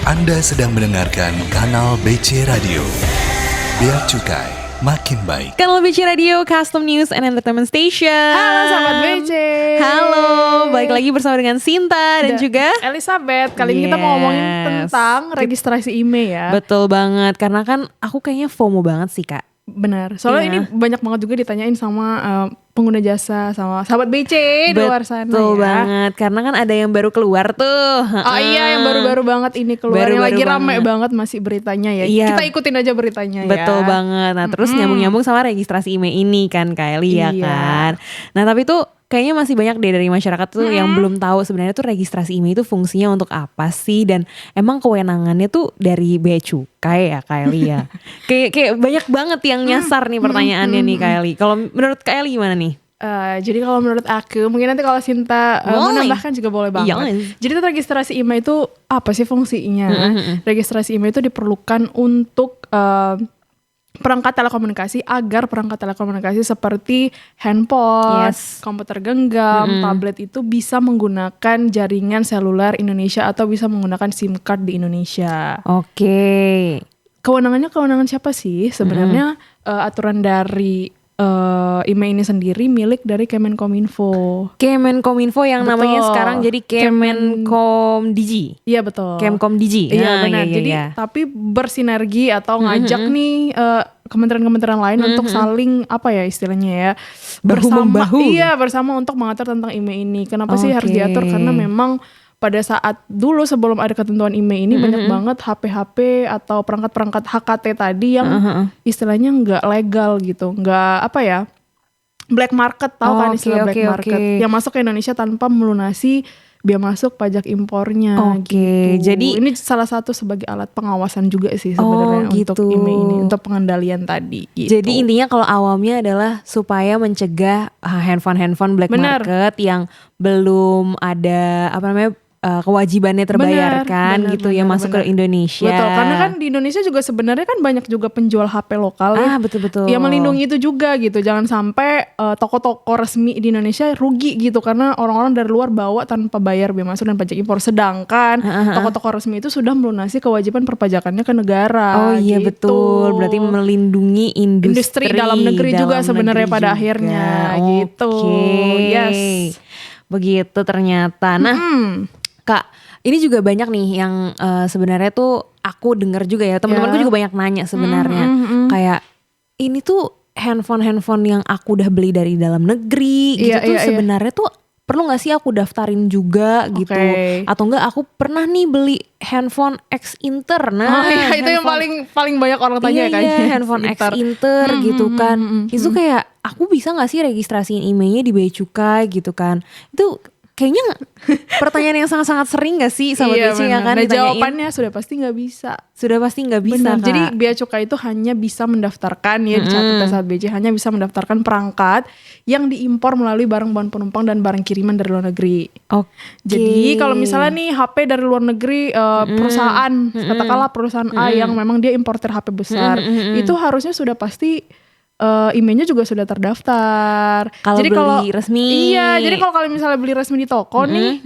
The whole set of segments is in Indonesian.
Anda sedang mendengarkan Kanal BC Radio. Bea Cukai makin baik. Kanal BC Radio, Custom News and Entertainment Station. Halo sahabat BC. Halo, balik lagi bersama dengan Sinta dan juga Elizabeth. Kali ini kita mau ngomongin tentang registrasi IMEI ya. Betul banget, karena kan aku kayaknya FOMO banget sih Kak. Benar, soalnya ini banyak banget juga ditanyain sama pengguna jasa, sama sahabat BC di luar sana. Betul ya. banget, karena kan ada yang baru keluar tuh. Oh iya, yang baru-baru banget ini keluar, yang lagi rame banget masih beritanya ya. Iya. Kita ikutin aja beritanya ya. Betul banget. Nah terus nyambung-nyambung sama registrasi IMEI ini kan Kak Eli ya kan. Nah tapi tuh kayaknya masih banyak deh dari masyarakat tuh yang belum tahu sebenarnya tuh registrasi IMEI itu fungsinya untuk apa sih, dan emang kewenangannya tuh dari Bea Cukai ya Kak Eli ya. kayak banyak banget yang nyasar nih pertanyaannya nih Kak Eli. Kalau menurut Kak Eli gimana nih? Jadi kalau menurut aku, mungkin nanti kalau Sinta menambahkan juga boleh banget. Jadi tuh registrasi IMEI itu apa sih fungsinya? Registrasi IMEI itu diperlukan untuk perangkat telekomunikasi, agar perangkat telekomunikasi seperti handphone, komputer genggam, tablet itu bisa menggunakan jaringan seluler Indonesia atau bisa menggunakan SIM card di Indonesia. Oke. Kewenangan siapa sih? Sebenarnya aturan dari IMEI ini sendiri milik dari Kemenkominfo. Kemenkominfo yang namanya sekarang jadi Kemenkomdigi. Iya betul. Kemkomdigi. Iya benar. Jadi tapi bersinergi atau ngajak nih kementerian-kementerian lain untuk saling apa ya istilahnya ya, Bahu-membahu. bersama untuk mengatur tentang IMEI ini. Kenapa sih harus diatur? Karena memang pada saat dulu sebelum ada ketentuan IMEI ini banyak banget HP-HP atau perangkat-perangkat HKT tadi yang istilahnya nggak legal gitu, nggak apa ya, black market, tahu kan istilah black market, yang masuk ke Indonesia tanpa melunasi biaya masuk pajak impornya. Gitu. Jadi ini salah satu sebagai alat pengawasan juga sih sebenarnya untuk IMEI ini, untuk pengendalian tadi. Gitu. Jadi intinya kalau awamnya adalah supaya mencegah handphone black market yang belum ada apa namanya kewajibannya terbayarkan gitu ya masuk ke Indonesia. Betul, karena kan di Indonesia juga sebenarnya kan banyak juga penjual HP lokal ya. Betul-betul. Yang melindungi itu juga gitu. Jangan sampai toko-toko resmi di Indonesia rugi gitu karena orang-orang dari luar bawa tanpa bayar biaya masuk dan pajak impor. Sedangkan toko-toko resmi itu sudah melunasi kewajiban perpajakannya ke negara. Oh iya gitu. Betul. Berarti melindungi industri dalam negeri juga sebenarnya pada akhirnya gitu. Yes. Begitu ternyata. Nah, Kak, ini juga banyak nih yang sebenarnya tuh aku dengar juga ya, teman-temanku juga banyak nanya sebenarnya. Kayak ini tuh handphone yang aku udah beli dari dalam negeri gitu tuh sebenarnya tuh perlu gak sih aku daftarin juga gitu? Atau enggak aku pernah nih beli handphone X Inter. Nah, itu yang paling banyak orang tanya kayaknya. Handphone X Inter gitu kan. Itu kayak aku bisa gak sih registrasiin IMEI-nya di Bea Cukai gitu kan? Itu kayaknya pertanyaan yang sangat-sangat sering gak sih sama BC ya kan? Nah jawabannya sudah pasti gak bisa. Sudah pasti gak bisa. Kak. Jadi Bea Cukai itu hanya bisa mendaftarkan ya dicatat saat BC hanya bisa mendaftarkan perangkat yang diimpor melalui barang bawaan penumpang dan barang kiriman dari luar negeri. Jadi kalau misalnya nih HP dari luar negeri perusahaan katakanlah perusahaan A yang memang dia importer HP besar itu harusnya sudah pasti IMEI-nya juga sudah terdaftar. Jadi beli resmi. Iya, jadi kalau misalnya beli resmi di toko nih,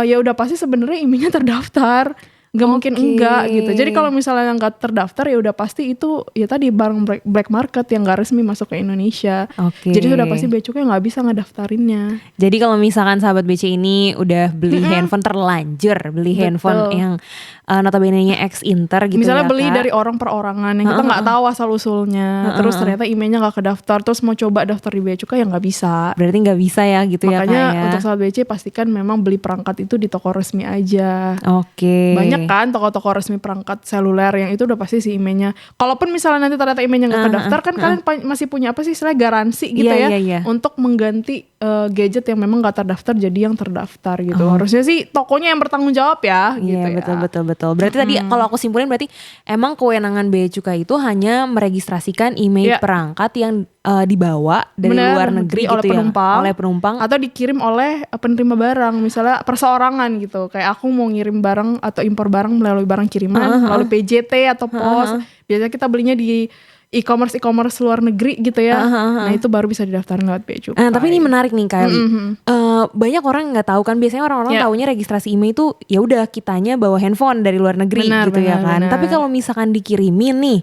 ya udah pasti sebenarnya IMEI-nya terdaftar. Gak mungkin enggak gitu. Jadi kalau misalnya nggak terdaftar ya udah pasti itu ya tadi barang black market yang nggak resmi masuk ke Indonesia. Jadi sudah pasti Bea Cukai nggak bisa ngedaftarinnya. Jadi kalau misalkan sahabat BC ini udah beli handphone terlanjur, beli handphone yang notabene-nya X Inter gitu. Misalnya ya, beli Kak? dari orang per orangan yang kita nggak tahu asal usulnya, terus ternyata IMEI-nya nggak kedaftar, terus mau coba daftar di Bea Cukai ya nggak bisa. Berarti nggak bisa ya gitu. Makanya ya Kak ya. untuk sahabat BC pastikan memang beli perangkat itu di toko resmi aja. Banyak kan toko-toko resmi perangkat seluler yang itu udah pasti si IMEI-nya. Kalaupun misalnya nanti ternyata IMEI-nya nggak terdaftar kan kalian masih punya apa sih istilah garansi gitu untuk mengganti gadget yang memang nggak terdaftar jadi yang terdaftar gitu. Harusnya sih tokonya yang bertanggung jawab ya. Gitu betul. Berarti tadi kalau aku simpulin berarti emang kewenangan Bea Cukai itu hanya meregistrasikan IMEI perangkat yang dibawa dari luar negeri oleh gitu oleh penumpang atau dikirim oleh penerima barang, misalnya perseorangan gitu. Kayak aku mau ngirim barang atau impor barang melalui barang kiriman melalui PJT atau pos. Biasanya kita belinya di e-commerce luar negeri gitu ya. Nah itu baru bisa didaftarin lewat Bea Cukai. Tapi ini menarik nih Kylie. Banyak orang nggak tahu kan, biasanya orang-orang taunya registrasi IMEI itu ya udah kitanya bawa handphone dari luar negeri gitu ya kan. Tapi kalau misalkan dikirimin nih,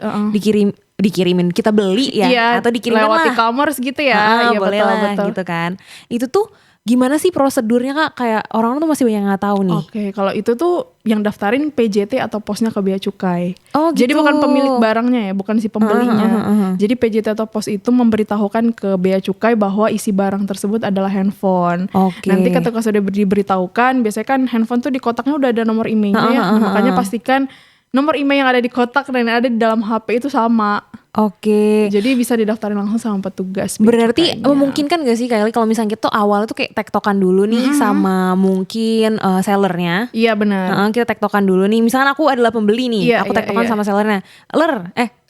dikirimin kita beli ya, atau dikirimin lewat lah e-commerce gitu ya. Ya boleh lah gitu kan. Itu tuh gimana sih prosedurnya Kak? Kayak orang-orang tuh masih banyak nggak tahu nih. Oke, kalau itu tuh yang daftarin PJT atau posnya ke Bea Cukai. Oh gitu. Jadi bukan pemilik barangnya ya, bukan si pembelinya. Jadi PJT atau pos itu memberitahukan ke Bea Cukai bahwa isi barang tersebut adalah handphone. Nanti ketika sudah diberitahukan, biasanya kan handphone tuh di kotaknya udah ada nomor emailnya ya. Makanya pastikan nomor email yang ada di kotak dan yang ada di dalam HP itu sama. Jadi bisa didaftarin langsung sama petugas. Berarti memungkinkan gak sih Kylie kalau misalnya kita awalnya tuh kayak tektokan dulu nih sama mungkin sellernya. Iya benar. Kita tektokan dulu nih. Misalkan aku adalah pembeli nih, aku tektokan sama sellernya.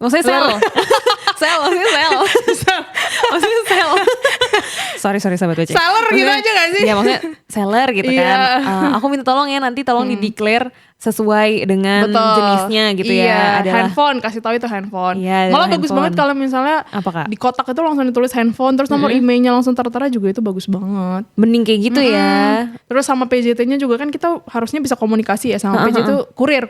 Maksudnya sell. Maksudnya sell. Sorry sahabat BC. Seller gitu aja gak sih? Iya maksudnya seller gitu kan. Aku minta tolong ya, nanti tolong di-declare sesuai dengan jenisnya gitu ya. Adalah handphone, kasih tahu itu handphone. Malah bagus banget kalau misalnya di kotak itu langsung ditulis handphone, terus nomor emailnya langsung tertera juga, itu bagus banget. Mending kayak gitu ya. Terus sama PJT-nya juga kan kita harusnya bisa komunikasi ya sama PJT itu kurir.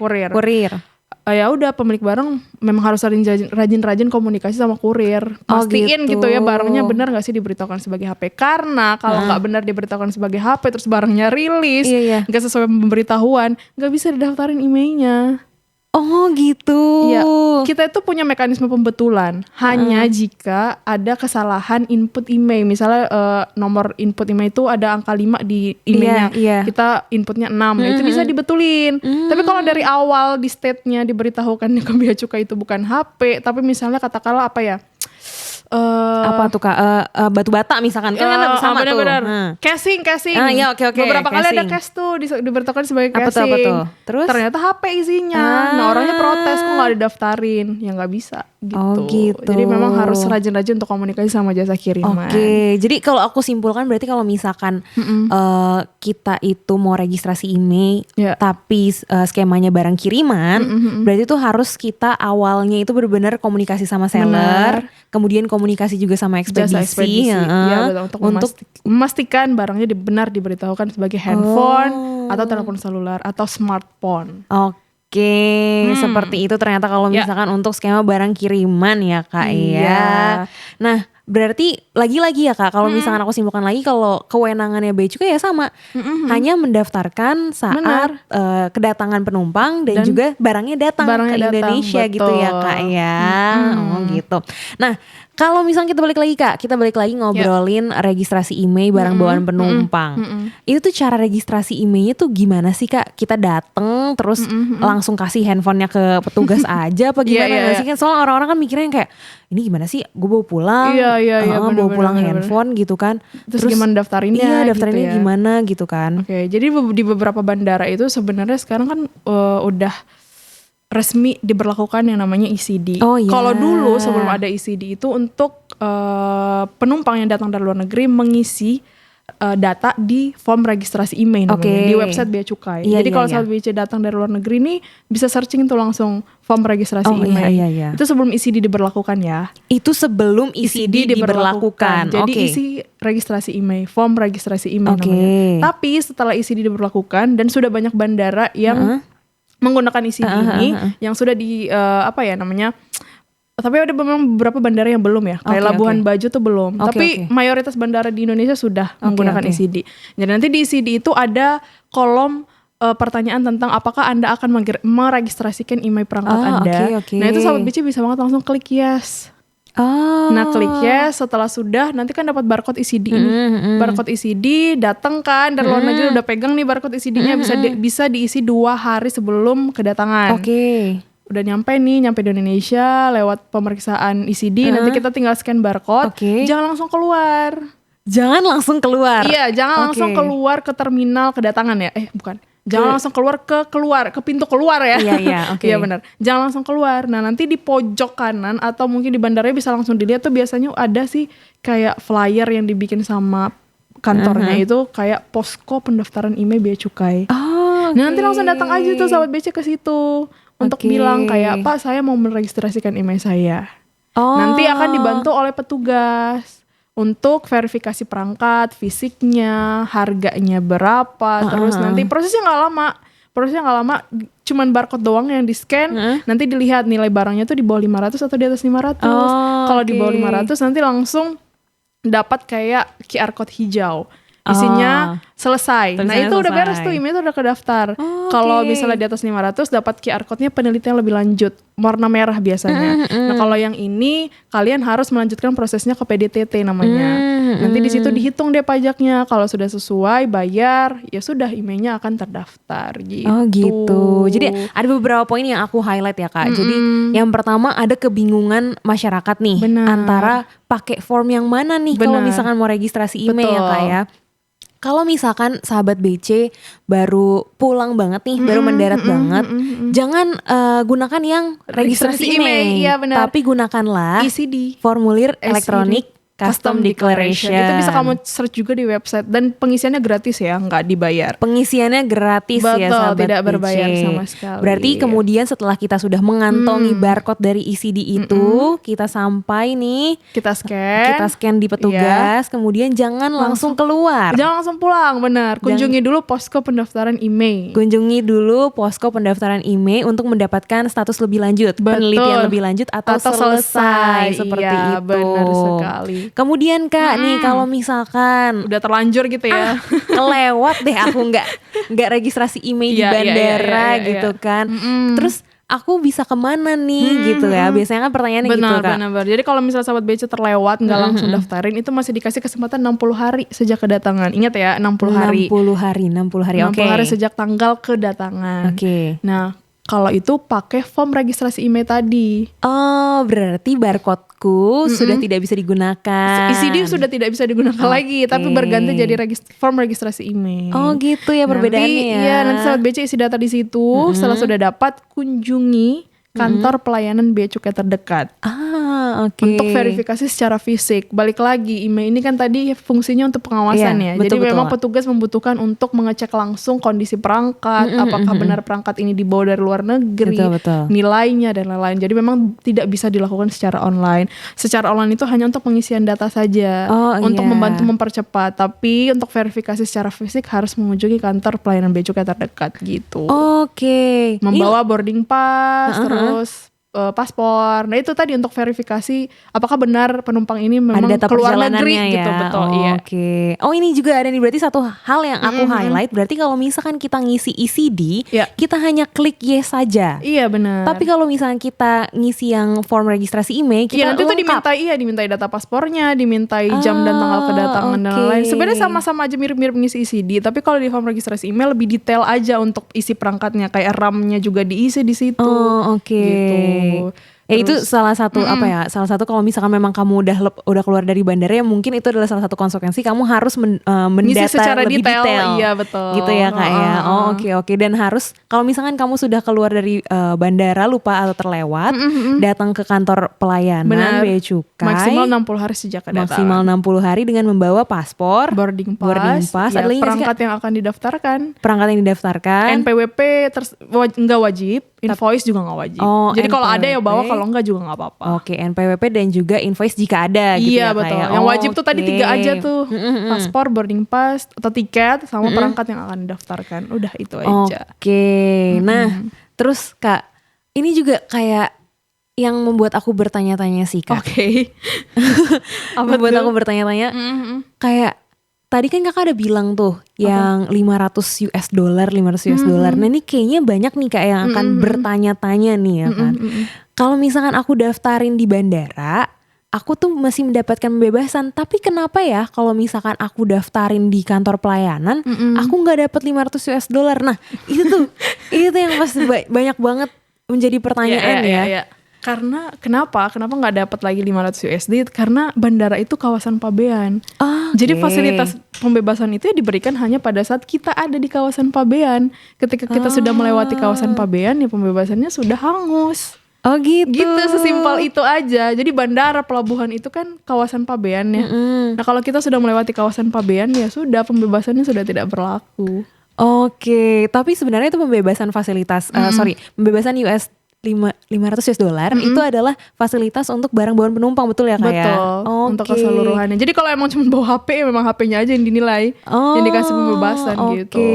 Ya udah, pemilik barang memang harus rajin komunikasi sama kurir. Pastiin gitu ya barangnya benar gak sih diberitahukan sebagai HP. Karena kalau gak benar diberitahukan sebagai HP terus barangnya rilis, gak sesuai pemberitahuan, gak bisa didaftarin emailnya. Oh gitu. Iya, kita itu punya mekanisme pembetulan hanya jika ada kesalahan input email. Misalnya nomor input email itu ada angka 5 di emailnya, kita inputnya 6, itu bisa dibetulin. Tapi kalau dari awal di state-nya diberitahukan ke Bea Cukai itu bukan HP, tapi misalnya katakanlah apa ya, apa tuh Kak, batu bata misalkan kan sama bener-bener. Tuh casing ya, oke. Beberapa kali ada cash tuh diberitahukan sebagai casing. Apa tuh? Terus ternyata HP isinya. Nah orangnya protes, kok gak didaftarin. Ya gak bisa gitu. Jadi memang harus rajin-rajin untuk komunikasi sama jasa kiriman. Jadi kalau aku simpulkan berarti kalau misalkan kita itu mau registrasi email tapi skemanya barang kiriman, berarti tuh harus kita awalnya itu benar-benar komunikasi sama seller, kemudian komunikasi juga sama ekspedisi. Ya, betul, untuk memastikan barangnya benar diberitahukan sebagai handphone atau telepon seluler atau smartphone. Seperti itu ternyata kalau misalkan untuk skema barang kiriman ya Kak ya. Nah berarti lagi-lagi ya Kak, kalau misalkan aku simpulkan lagi, kalau kewenangannya Bea Cukai ya sama, hanya mendaftarkan saat kedatangan penumpang dan juga barangnya datang ke Indonesia gitu ya Kak ya. Gitu. Nah kalau misalnya kita balik lagi ngobrolin registrasi email barang bawaan penumpang. Itu tuh cara registrasi emailnya tuh gimana sih Kak? Kita dateng terus langsung kasih handphonenya ke petugas aja apa gimana gak sih? Kan soalnya orang-orang kan mikirnya kayak, ini gimana sih? Gue bawa pulang, bawa pulang handphone gitu kan. Terus gimana daftarinnya? Daftarinnya gitu ya? Gimana gitu kan? Jadi di beberapa bandara itu sebenarnya sekarang kan udah resmi diberlakukan yang namanya ECD. Kalau dulu sebelum ada ECD itu untuk penumpang yang datang dari luar negeri mengisi data di form registrasi email namanya, di website Bea Cukai. Jadi kalau sahabat BC datang dari luar negeri nih bisa searching tuh langsung form registrasi email. Itu sebelum ECD diberlakukan ya. Itu sebelum ECD diberlakukan. Jadi isi registrasi email, form registrasi email namanya. Tapi setelah ECD diberlakukan dan sudah banyak bandara yang menggunakan ECD ini yang sudah di tapi ada memang beberapa bandara yang belum ya, kayak Labuan Bajo tuh belum. Tapi mayoritas bandara di Indonesia sudah menggunakan ECD. Jadi nanti di ECD itu ada kolom pertanyaan tentang apakah Anda akan meregistrasikan email perangkat Anda. Nah itu sahabat BC bisa banget langsung klik yes. Nah klik yes, setelah sudah nanti kan dapat barcode ECD ini. Barcode ECD datang kan dari luar negeri udah pegang nih barcode ECD-nya, bisa diisi 2 hari sebelum kedatangan. Udah nyampe di Indonesia lewat pemeriksaan ECD, nanti kita tinggal scan barcode. Jangan langsung keluar. Iya, jangan langsung keluar ke terminal kedatangan ya. Bukan. Jangan langsung keluar ke pintu keluar ya. Iya benar. Jangan langsung keluar. Nah, nanti di pojok kanan atau mungkin di bandaranya bisa langsung dilihat tuh biasanya ada sih kayak flyer yang dibikin sama kantornya itu kayak posko pendaftaran email Bea Cukai. Nah, nanti langsung datang aja tuh sahabat BC ke situ untuk bilang kayak, "Pak, saya mau meregistrasikan email saya." Nanti akan dibantu oleh petugas untuk verifikasi perangkat, fisiknya, harganya berapa, terus nanti prosesnya nggak lama, cuman barcode doang yang di-scan, nanti dilihat nilai barangnya tuh di bawah 500 atau di atas 500. Kalau di bawah 500 nanti langsung dapat kayak QR code hijau. Isinya selesai. Nah itu udah beres tuh, email itu udah kedaftar. Kalau misalnya di atas 500 dapat QR code-nya penelitian lebih lanjut, warna merah biasanya. Nah kalau yang ini kalian harus melanjutkan prosesnya ke PDTT namanya. Nanti di situ dihitung deh pajaknya. Kalau sudah sesuai bayar, ya sudah emailnya akan terdaftar gitu. Oh gitu. Jadi ada beberapa poin yang aku highlight ya Kak. Jadi yang pertama ada kebingungan masyarakat nih antara pakai form yang mana nih kalau misalkan mau registrasi email ya Kak ya. Kalau misalkan sahabat BC baru pulang banget nih, baru mendarat banget, jangan gunakan yang registrasi email, iya benar. tapi gunakanlah ECD, formulir elektronik Custom Declaration. Itu bisa kamu search juga di website dan pengisiannya gratis ya, nggak dibayar. Pengisiannya gratis. Betul, ya sahabat tidak BC. berbayar sama sekali. Berarti kemudian setelah kita sudah mengantongi barcode dari ECD itu, kita sampai nih, kita scan di petugas, kemudian jangan langsung keluar. Jangan langsung pulang, benar. Kunjungi dulu posko pendaftaran email. Kunjungi dulu posko pendaftaran email untuk mendapatkan status lebih lanjut, penelitian lebih lanjut atau selesai. Seperti iya, itu. Benar sekali. Kemudian Kak nih kalau misalkan udah terlanjur gitu ya, kelewat deh aku nggak registrasi email di bandara gitu kan. Terus aku bisa kemana nih gitu ya? Biasanya kan pertanyaannya gitu Kak. Benar. Jadi kalau misalnya sahabat BC terlewat nggak langsung daftarin, itu masih dikasih kesempatan 60 hari sejak kedatangan. Ingat ya, 60 hari. 60 hari. 60 hari sejak tanggal kedatangan. Oke. Nah, kalau itu pakai form registrasi email tadi. Oh, berarti barcode-ku sudah tidak bisa digunakan. ECD sudah tidak bisa digunakan lagi, tapi berganti jadi form registrasi email. Oh gitu ya perbedaannya ya. Iya, nanti sahabat BC isi data di situ. Setelah sudah dapat, kunjungi kantor pelayanan bea cukai terdekat. Oke. Untuk verifikasi secara fisik. Balik lagi, email ini kan tadi fungsinya untuk pengawasan ya. Betul, jadi memang petugas membutuhkan untuk mengecek langsung kondisi perangkat, apakah benar perangkat ini dibawa dari luar negeri, nilainya dan lain-lain. Jadi memang tidak bisa dilakukan secara online. Secara online itu hanya untuk pengisian data saja, untuk membantu mempercepat. Tapi untuk verifikasi secara fisik harus mengunjungi kantor pelayanan bea cukai terdekat gitu. Oke. Membawa boarding pass, terus paspor. Nah itu tadi untuk verifikasi apakah benar penumpang ini memang ada data keluar negeri ya? gitu. Betul. Oke. Oh ini juga ada nih, berarti satu hal yang aku highlight. Berarti kalau misalkan kita ngisi ECD, kita hanya klik yes saja. Iya benar. Tapi kalau misalkan kita ngisi yang form registrasi email, kita nanti tuh lengkap. dimintai data paspornya, dimintai jam dan tanggal kedatangan dan lain-lain. Sebenarnya sama-sama aja mirip-mirip ngisi ECD, tapi kalau di form registrasi email lebih detail aja untuk isi perangkatnya, kayak RAM-nya juga diisi di situ. Gitu. Ya itu salah satu salah satu kalau misalkan memang kamu udah keluar dari bandara, ya mungkin itu adalah salah satu konsekuensi kamu harus mendata secara lebih detail. Iya betul. Gitu ya Kak ya. Oke. Dan harus kalau misalkan kamu sudah keluar dari bandara lupa atau terlewat, datang ke kantor pelayanan bea cukai. Maksimal 60 hari sejak kedatangan. Maksimal 60 hari dengan membawa paspor, boarding pass, ya, perangkat yang akan didaftarkan. Perangkat yang didaftarkan. NPWP nggak wajib, invoice juga nggak wajib. Jadi kalau ada ya bawa, kalau enggak juga nggak apa-apa. Oke, NPWP dan juga invoice jika ada gitu ya. Iya betul. Yang wajib tuh tadi 3 aja tuh. Paspor, boarding pass, atau tiket, sama perangkat yang akan didaftarkan. Udah itu aja. Oke. Nah, terus Kak, ini juga kayak yang membuat aku bertanya-tanya sih Kak. Oke. Membuat aku bertanya-tanya. Kayak tadi kan Kakak ada bilang tuh yang $500. Nah ini kayaknya banyak nih Kak yang akan bertanya-tanya nih ya kan. Kalau misalkan aku daftarin di bandara, aku tuh masih mendapatkan pembebasan. Tapi kenapa ya kalau misalkan aku daftarin di kantor pelayanan, aku nggak dapat $500? Nah itu tuh yang pasti banyak banget menjadi pertanyaan ya. Karena kenapa nggak dapat lagi $500? Karena bandara itu kawasan pabean. Jadi fasilitas pembebasan itu diberikan hanya pada saat kita ada di kawasan pabean. Ketika kita sudah melewati kawasan pabean, ya pembebasannya sudah hangus. Oh gitu. Gitu, sesimpel itu aja. Jadi bandara, pelabuhan itu kan kawasan pabean ya. Nah kalau kita sudah melewati kawasan pabean, ya sudah pembebasannya sudah tidak berlaku. Oke, tapi sebenarnya itu pembebasan fasilitas, pembebasan 500 US dollar itu adalah fasilitas untuk barang bawaan penumpang, betul ya Kak ya? Betul, untuk keseluruhannya. Jadi kalau emang cuma bawa HP, ya memang HP-nya aja yang dinilai, yang dikasih pembebasan gitu.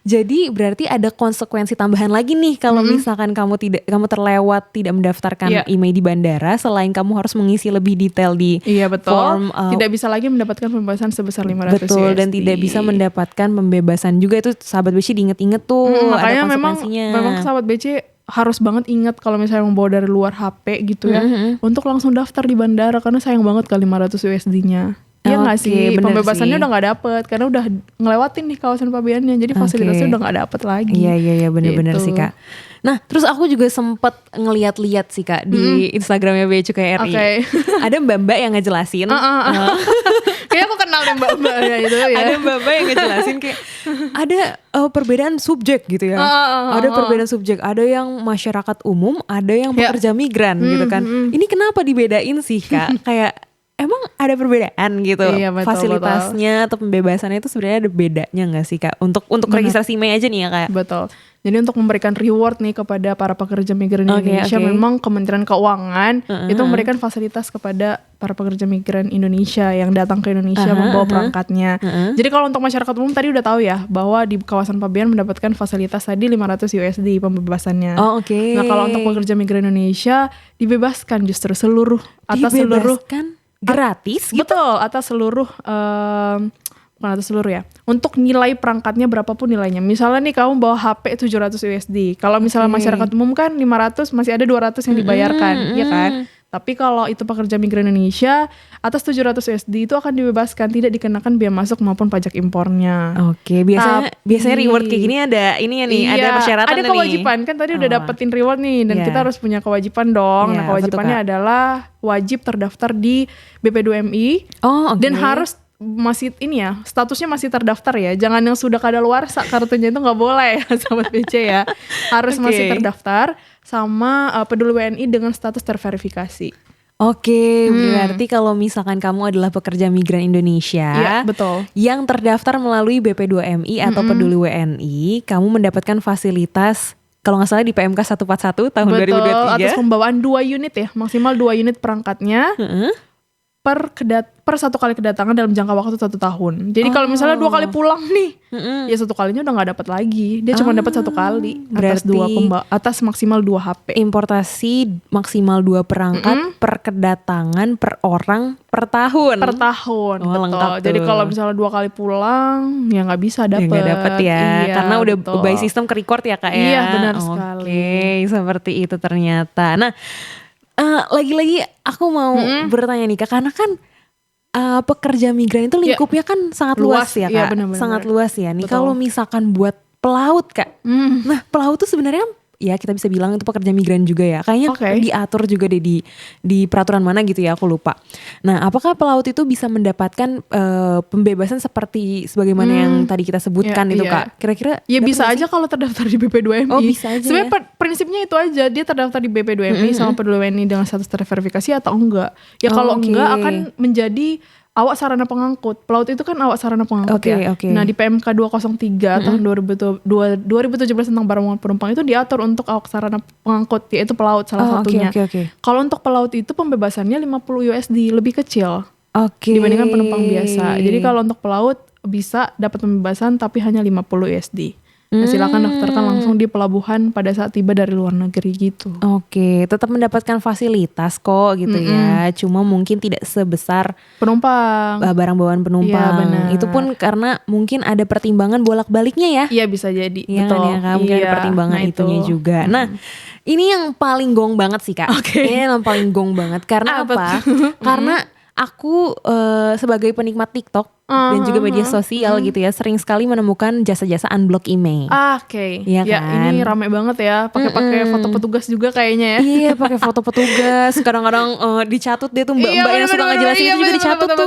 Jadi berarti ada konsekuensi tambahan lagi nih kalau misalkan kamu terlewat tidak mendaftarkan email di bandara, selain kamu harus mengisi lebih detail di form. Tidak bisa lagi mendapatkan pembebasan sebesar 500 betul, USD. dan tidak bisa mendapatkan pembebasan juga. Itu sahabat BC diinget-inget tuh, makanya ada konsekuensinya. memang sahabat BC harus banget ingat kalau misalnya mau bawa dari luar HP gitu ya, untuk langsung daftar di bandara, karena sayang banget kali 500 USD-nya. Iya nggak sih, pembebasannya udah nggak dapet karena udah ngelewatin nih kawasan pabeannya, jadi fasilitasnya udah nggak dapet lagi. Iya benar-benar gitu. sih Kak. Nah terus aku juga sempet ngeliat-liat sih Kak di Instagramnya Bea Cukai RI. Ada mbak-mbak yang ngejelasin. Kayak aku kenal deh mbak-mbaknya itu ya. Ada mbak-mbak yang ngejelasin kayak ada perbedaan subjek gitu ya. Ada perbedaan subjek. Ada yang masyarakat umum, ada yang pekerja migran gitu kan. Ini kenapa dibedain sih Kak? Kayak emang ada perbedaan gitu. Iya, betul, fasilitasnya atau pembebasannya itu sebenarnya ada bedanya nggak sih Kak? Untuk registrasi email aja nih ya Kak. Betul. Jadi untuk memberikan reward nih kepada para pekerja migran Indonesia, memang Kementerian Keuangan itu memberikan fasilitas kepada para pekerja migran Indonesia yang datang ke Indonesia membawa perangkatnya. Jadi kalau untuk masyarakat umum tadi udah tahu ya bahwa di kawasan pabean mendapatkan fasilitas tadi 500 USD pembebasannya. Nah kalau untuk pekerja migran Indonesia dibebaskan justru seluruh gratis gitu? Betul, atas seluruh bukan atas seluruh ya, untuk nilai perangkatnya berapapun nilainya. Misalnya nih kamu bawa HP 700 USD, kalau misalnya masyarakat umum kan 500, masih ada 200 yang dibayarkan, ya kan? Tapi kalau itu pekerja migran Indonesia, atas 700 USD itu akan dibebaskan, tidak dikenakan biaya masuk maupun pajak impornya. Biasanya reward kayak gini ada ini ya nih, ada persyaratan nih. Ada kewajiban, kan tadi udah dapetin reward nih, dan kita harus punya kewajiban dong. Nah kewajibannya adalah wajib terdaftar di BP2MI, dan harus masih ini ya, statusnya masih terdaftar ya. Jangan yang sudah kadaluarsa kartunya itu nggak boleh ya, sahabat BC ya. Harus masih terdaftar sama Peduli WNI dengan status terverifikasi. Berarti kalau misalkan kamu adalah pekerja migran Indonesia, betul, yang terdaftar melalui BP2MI atau Peduli WNI, kamu mendapatkan fasilitas kalau nggak salah di PMK 141 tahun 2023. Atas pembawaan 2 unit ya, maksimal 2 unit perangkatnya. Per satu kali kedatangan dalam jangka waktu 1 tahun. Jadi kalau misalnya 2 kali pulang nih, ya 1 kalinya udah nggak dapat lagi. Dia cuma dapat 1 kali atas maksimal 2 HP. Importasi maksimal 2 perangkat per kedatangan per orang per tahun. Betul. Jadi kalau misalnya 2 kali pulang, ya nggak bisa dapat. Nggak dapat ya, karena udah by sistem ke record ya Kak ya. Iya benar sekali. Seperti itu ternyata. Nah. Lagi-lagi aku mau bertanya nih Kak, karena kan pekerja migran itu lingkupnya kan sangat luas ya Kak, bener-bener. sangat luas ya. Nih kalau misalkan buat pelaut Kak, nah pelaut tuh sebenarnya ya kita bisa bilang itu pekerja migran juga ya. Kayaknya diatur juga deh di peraturan mana gitu ya, aku lupa. Nah apakah pelaut itu bisa mendapatkan pembebasan seperti sebagaimana yang tadi kita sebutkan itu Kak? Kira-kira ya bisa aja kalau terdaftar di BP2MI. Bisa aja. Sebenarnya prinsipnya itu aja, dia terdaftar di BP2MI sama Peduli WNI dengan status terverifikasi atau enggak. Ya kalau enggak akan menjadi awak sarana pengangkut. Pelaut itu kan awak sarana pengangkut ya. Nah di PMK 203 tahun 2017 tentang barang bawaan penumpang itu diatur untuk awak sarana pengangkut, yaitu pelaut salah satunya. Kalau untuk pelaut itu pembebasannya 50 USD, lebih kecil dibandingkan penumpang biasa. Jadi kalau untuk pelaut bisa dapat pembebasan tapi hanya 50 USD. Nah, silakan daftarkan langsung di pelabuhan pada saat tiba dari luar negeri gitu. Tetap mendapatkan fasilitas kok gitu ya. Cuma mungkin tidak sebesar penumpang, barang bawaan penumpang. Ya, itu pun karena mungkin ada pertimbangan bolak-baliknya ya. Iya bisa jadi. Ya, betul. Kan, ya, Kak? Mungkin ada pertimbangan itunya juga. Nah, ini yang paling gong banget sih Kak. Ini yang paling gong banget. Karena apa? Karena aku sebagai penikmat TikTok dan juga media sosial gitu ya, sering sekali menemukan jasa-jasa unblock email. Ya kan? Ini rame banget ya, pakai foto petugas juga kayaknya ya. Iya, pakai foto petugas. Kadang-kadang dicatut dia tuh mbak-mbak yang suka ngejelasin itu juga dicatut tuh.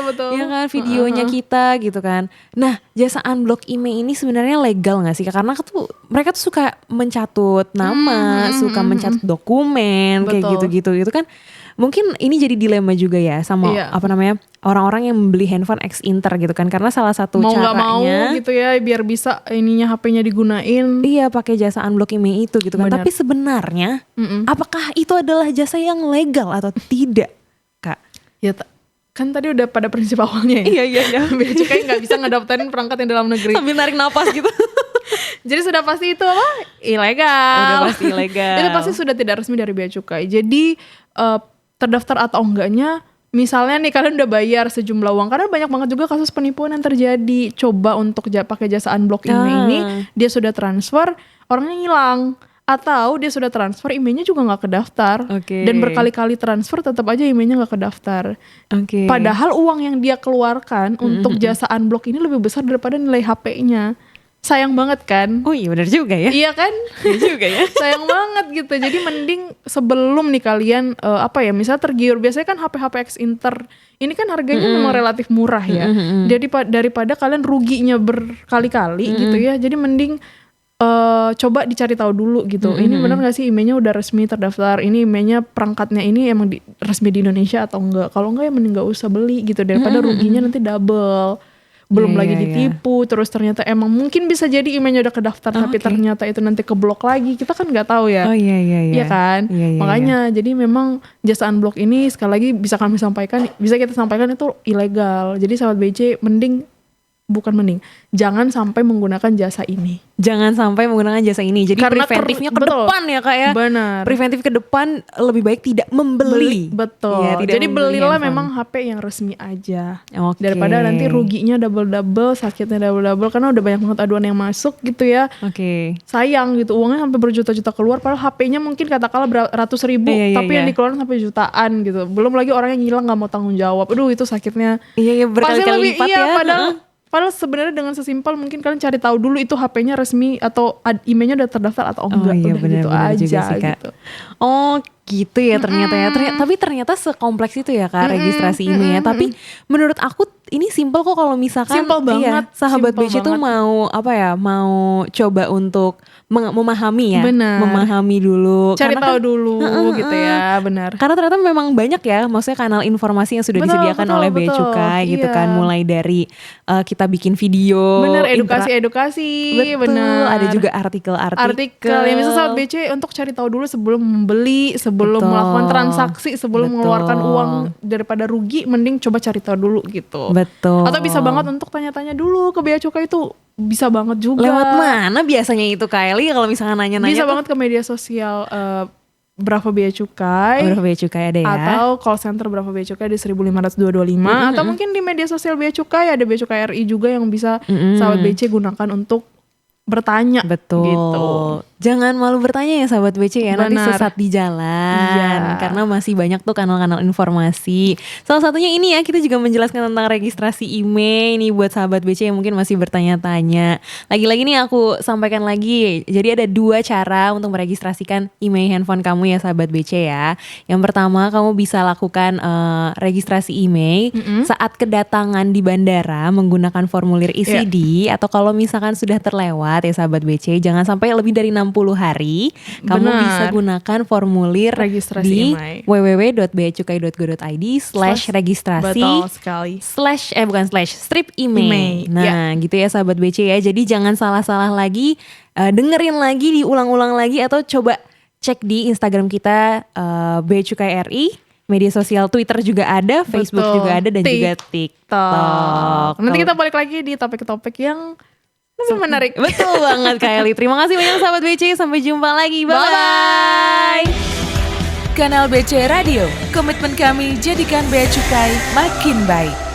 Betul. Ya kan, videonya kita gitu kan. Nah, jasa unblock email ini sebenarnya legal nggak sih? Karena tuh mereka tuh suka mencatut nama, suka mencatut dokumen kayak gitu-gitu. Itu kan mungkin ini jadi dilema juga ya sama orang-orang yang membeli handphone ex Inter gitu kan, karena salah satu mau caranya nggak mau gitu ya biar bisa ininya HP-nya digunain. Iya, pakai jasa unblock email itu gitu kan. Benar. Tapi sebenarnya apakah itu adalah jasa yang legal atau tidak, Kak? Ya kan tadi udah pada prinsip awalnya ya. Iya. Bea Cukai nggak bisa ngedaftarin perangkat yang dalam negeri. Sambil narik napas gitu. Jadi sudah pasti itu apa? Ilegal. Udah pasti ilegal. Itu pasti sudah tidak resmi dari Bea Cukai. Jadi terdaftar atau enggaknya, misalnya nih kalian udah bayar sejumlah uang, karena banyak banget juga kasus penipuan yang terjadi. Coba untuk pakai jasa unblock email ini, dia sudah transfer, orangnya hilang. Atau dia sudah transfer, emailnya juga gak kedaftar. Dan berkali-kali transfer tetap aja emailnya gak kedaftar. Padahal uang yang dia keluarkan untuk jasa unblock ini lebih besar daripada nilai HP-nya. Sayang banget kan? Oh iya benar juga ya. Iya kan? Iya juga ya. Sayang banget gitu. Jadi mending sebelum nih kalian misalnya tergiur, biasanya kan HP-HP ex Inter ini kan harganya memang relatif murah ya. Jadi daripada kalian ruginya berkali-kali gitu ya. Jadi mending coba dicari tahu dulu gitu. Ini benar gak sih emailnya udah resmi terdaftar? Ini emailnya perangkatnya ini emang resmi di Indonesia atau enggak? Kalau enggak ya mending gak usah beli gitu, daripada ruginya nanti double. Belum lagi ditipu, terus ternyata emang mungkin bisa jadi emailnya udah kedaftar tapi ternyata itu nanti keblok lagi, kita kan nggak tahu ya. Iya kan? Makanya jadi memang jasa unblock ini sekali lagi bisa kita sampaikan itu ilegal. Jadi sahabat BC jangan sampai menggunakan jasa ini. Jangan sampai menggunakan jasa ini. Jadi karena preventifnya ke depan ya Kak ya. Benar. Preventif ke depan lebih baik tidak membeli. Betul. Ya, jadi belilah memang HP yang resmi aja. Daripada nanti ruginya double-double, sakitnya double-double, karena udah banyak banget aduan yang masuk gitu ya. Sayang gitu, uangnya sampai berjuta-juta keluar, padahal HP-nya mungkin katakanlah ratus ribu, tapi yang dikeluarin sampai jutaan gitu. Belum lagi orang yang hilang gak mau tanggung jawab. Aduh itu sakitnya. Berkali-kali lipat ya. Padahal sebenarnya dengan sesimpel mungkin kalian cari tahu dulu itu HP-nya resmi atau emailnya udah terdaftar atau enggak. Bener, gitu bener aja juga sih, Kak. gitu. Gitu ya ternyata ya. Tapi ternyata sekompleks itu ya Kak registrasi email ya. Tapi menurut aku ini simple kok kalau misalkan sahabat BC tuh mau coba untuk memahami ya. Benar. Memahami dulu. Cari tahu dulu gitu ya, benar. Karena ternyata memang banyak ya, maksudnya kanal informasi yang sudah disediakan oleh Bea Cukai gitu kan. Mulai dari kita bikin video. Benar, edukasi. Betul, benar. ada juga artikel. Ya misalnya sahabat BC untuk cari tahu dulu sebelum membeli, sebelum melakukan transaksi, sebelum mengeluarkan uang daripada rugi, mending coba cari tahu dulu gitu. Betul. Atau bisa banget untuk tanya-tanya dulu ke Bea Cukai, itu bisa banget juga. Lewat mana biasanya itu Kylie kalau misalnya nanya-nanya? Bisa banget ke media sosial Bravo Bea Cukai. Bravo Bea Cukai ada ya. Atau call center Bravo Bea Cukai di 15225. Atau mungkin di media sosial Bea Cukai ada Bea Cukai RI juga yang bisa sahabat BC gunakan untuk bertanya. Betul. Gitu. Jangan malu bertanya ya sahabat BC ya. Nanti sesat di jalan. Karena masih banyak tuh kanal-kanal informasi. Salah satunya ini ya, kita juga menjelaskan tentang registrasi email nih buat sahabat BC yang mungkin masih bertanya-tanya. Lagi-lagi nih aku sampaikan lagi. Jadi ada 2 cara untuk meregistrasikan email handphone kamu ya sahabat BC ya. Yang pertama, kamu bisa lakukan registrasi email saat kedatangan di bandara menggunakan formulir ECD. Atau kalau misalkan sudah terlewat ya sahabat BC, jangan sampai lebih dari 60 hari, kamu bisa gunakan formulir registrasi di www.beacukai.go.id/registrasi strip email. Nah, gitu ya sahabat BC ya. Jadi jangan salah-salah lagi, dengerin lagi, diulang-ulang lagi, atau coba cek di Instagram kita Bea Cukai RI. Media sosial Twitter juga ada, Facebook juga ada, dan juga TikTok. Nanti kita balik lagi di topik-topik yang lebih menarik. Betul banget Kylie. Terima kasih banyak sahabat BC. Sampai jumpa lagi. Bye-bye. Kanal BC Radio. Komitmen kami jadikan Bea Cukai makin baik.